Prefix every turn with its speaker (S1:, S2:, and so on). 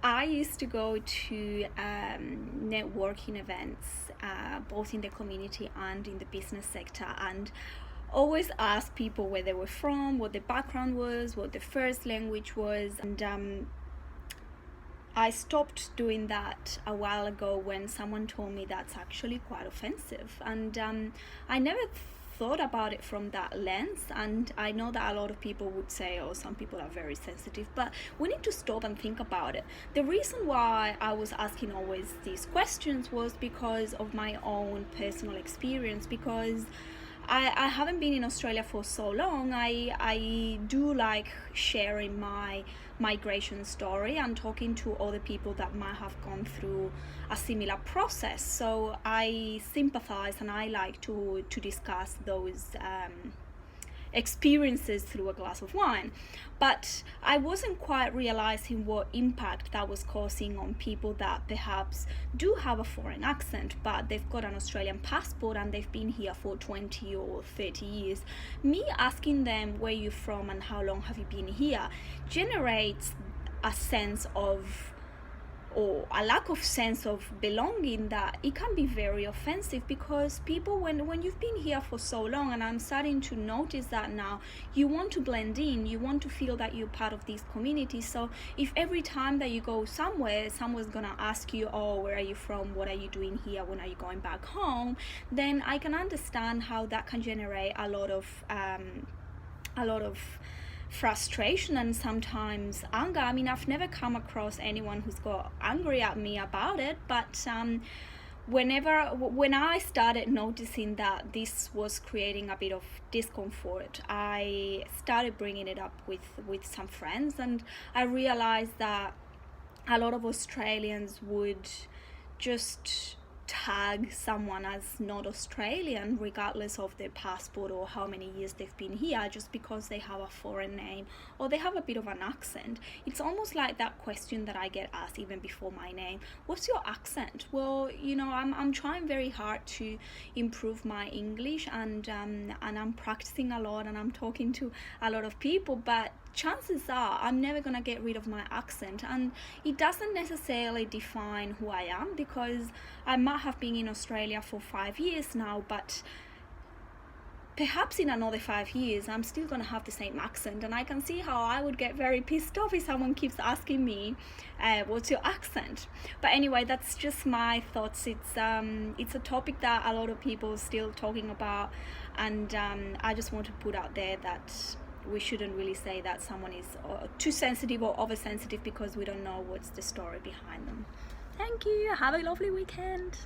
S1: I used to go to networking events, both in the community and in the business sector, and always ask people where they were from, what their background was, what their first language was. And I stopped doing that a while ago when someone told me that's actually quite offensive. And I never thought about it from that lens, and I know that a lot of people would say, oh, some people are very sensitive, but we need to stop and think about it. The reason why I was asking always these questions was because of my own personal experience, because I haven't been in Australia for so long. I do like sharing my migration story and talking to other people that might have gone through a similar process. So I sympathize and I like to discuss those experiences through a glass of wine. But I wasn't quite realizing what impact that was causing on people that perhaps do have a foreign accent, but they've got an Australian passport and they've been here for 20 or 30 years. Me asking them where you're from and how long have you been here generates a sense of, or a lack of sense of belonging, that it can be very offensive, because people, when you've been here for so long, and I'm starting to notice that now, you want to blend in, you want to feel that you're part of this community. So if every time that you go somewhere, someone's gonna ask you, oh, where are you from, what are you doing here, when are you going back home, then I can understand how that can generate a lot of frustration and sometimes anger. I mean, I've never come across anyone who's got angry at me about it, but when I started noticing that this was creating a bit of discomfort, I started bringing it up with some friends, and I realized that a lot of Australians would just tag someone as not Australian regardless of their passport or how many years they've been here, just because they have a foreign name or they have a bit of an accent. It's almost like that question that I get asked even before my name: what's your accent? Well, you know, I'm trying very hard to improve my English, and I'm practicing a lot and I'm talking to a lot of people, but chances are I'm never gonna get rid of my accent, and it doesn't necessarily define who I am, because I might have been in Australia for 5 years now, but perhaps in another 5 years I'm still gonna have the same accent, and I can see how I would get very pissed off if someone keeps asking me what's your accent. But anyway, that's just my thoughts. It's a topic that a lot of people are still talking about, and I just want to put out there that we shouldn't really say that someone is too sensitive or oversensitive, because we don't know what's the story behind them. Thank you. Have a lovely weekend.